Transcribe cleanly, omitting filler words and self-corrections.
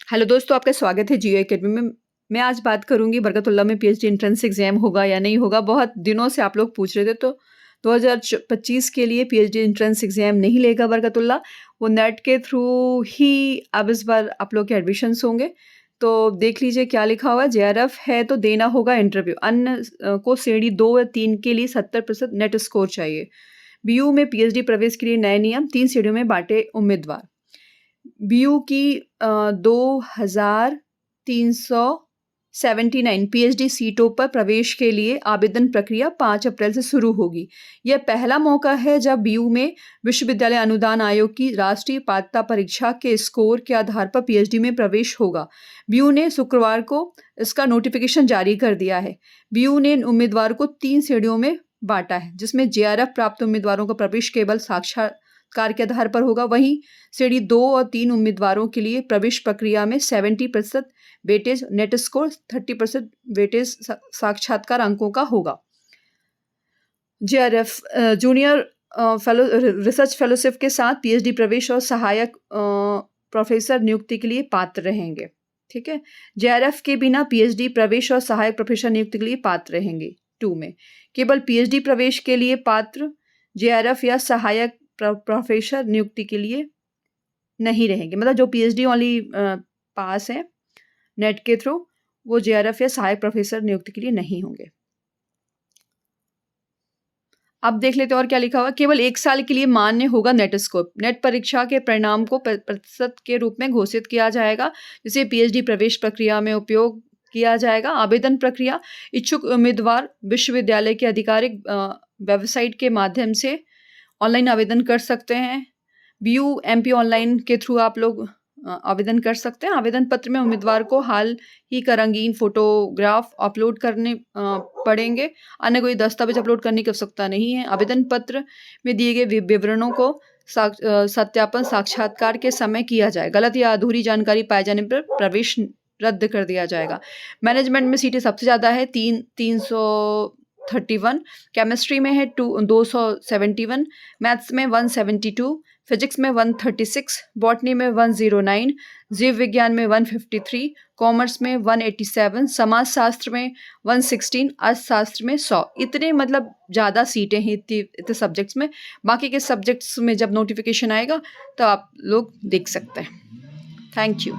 Hello दोस्तों, आपका स्वागत है जियो एकेडमी में। मैं आज बात करूंगी बरकतुल्लाह में पीएचडी एंट्रेंस एग्जाम होगा या नहीं होगा। बहुत दिनों से आप लोग पूछ रहे थे, तो 2025 के लिए पीएचडी एंट्रेंस एग्जाम नहीं लेगा बरकतुल्लाह। वो नेट के थ्रू ही अब इस बार आप लोग के एडमिशन्स होंगे। तो देख लीजिए क्या लिखा हुआ है। जेआरएफ है तो देना होगा इंटरव्यू। अन्य को श्रेणी 2 या 3 के लिए 70% नेट स्कोर चाहिए। बीयू में पीएचडी प्रवेश के लिए नए नियम, 3 श्रेणियों में बांटे उम्मीदवार। बीयू की 2379 पीएचडी सीटों पर प्रवेश के लिए आवेदन प्रक्रिया 5 अप्रैल से शुरू होगी। यह पहला मौका है जब बीयू में विश्वविद्यालय अनुदान आयोग की राष्ट्रीय पात्रता परीक्षा के स्कोर के आधार पर पीएचडी में प्रवेश होगा। बीयू ने शुक्रवार को इसका नोटिफिकेशन जारी कर दिया है। बीयू ने उम्मीदवार को 3 श्रेणियों में बांटा है, जिसमें जेआरएफ प्राप्त उम्मीदवारों का प्रवेश केवल साक्षात्कार के आधार पर होगा। वहीं श्रेणी 2 और 3 उम्मीदवारों के लिए प्रवेश प्रक्रिया में 70% वेटेज नेट स्कोर, 30% वेटेज साक्षात्कार अंकों का होगा। JRF junior fellow research fellowship के साथ पीएचडी प्रवेश और सहायक प्रोफेसर नियुक्ति के लिए पात्र रहेंगे। ठीक है, जेआरएफ के बिना पीएचडी प्रवेश और सहायक प्रोफेसर नियुक्ति के लिए पात्र रहेंगे। 2 में केवल पीएचडी प्रवेश के लिए पात्र जेआरएफ या सहायक प्रोफेसर नियुक्ति के लिए नहीं रहेंगे। मतलब जो पीएचडी ओनली पास है नेट के थ्रू, वो जेआरएफ या सहायक प्रोफेसर नियुक्ति के लिए नहीं होंगे। अब देख लेते हैं और क्या लिखा हुआ। केवल 1 साल के लिए मान्य होगा नेट स्कोर। नेट परीक्षा के परिणाम को प्रतिशत के रूप में घोषित किया जाएगा, जिसे पीएचडी प्रवेश प्रक्रिया में उपयोग किया जाएगा। आवेदन प्रक्रिया इच्छुक उम्मीदवार विश्वविद्यालय के आधिकारिक वेबसाइट के माध्यम से ऑनलाइन आवेदन कर सकते हैं। बीयू एमपी ऑनलाइन के थ्रू आप लोग आवेदन कर सकते हैं। आवेदन पत्र में उम्मीदवार को हाल ही का रंगीन फोटोग्राफ अपलोड करने पड़ेंगे। अन्य कोई दस्तावेज अपलोड करने की आवश्यकता नहीं है। आवेदन पत्र में दिए गए विवरणों को सत्यापन साक्षात्कार के समय किया जाए। गलत या अधूरी जानकारी पाए जाने पर प्रवेश रद्द कर दिया जाएगा। मैनेजमेंट में सीटें सबसे ज़्यादा है, 331। केमिस्ट्री में है 271, मैथ्स में 172, फिजिक्स में 136, बॉटनी में 109, जीव विज्ञान में 153, कॉमर्स में 187, समाज शास्त्र में 116, अर्थशास्त्र में 100। इतने मतलब ज़्यादा सीटें हैं इतने सब्जेक्ट्स में। बाकी के सब्जेक्ट्स में जब नोटिफिकेशन आएगा तो आप लोग देख सकते हैं। Thank you.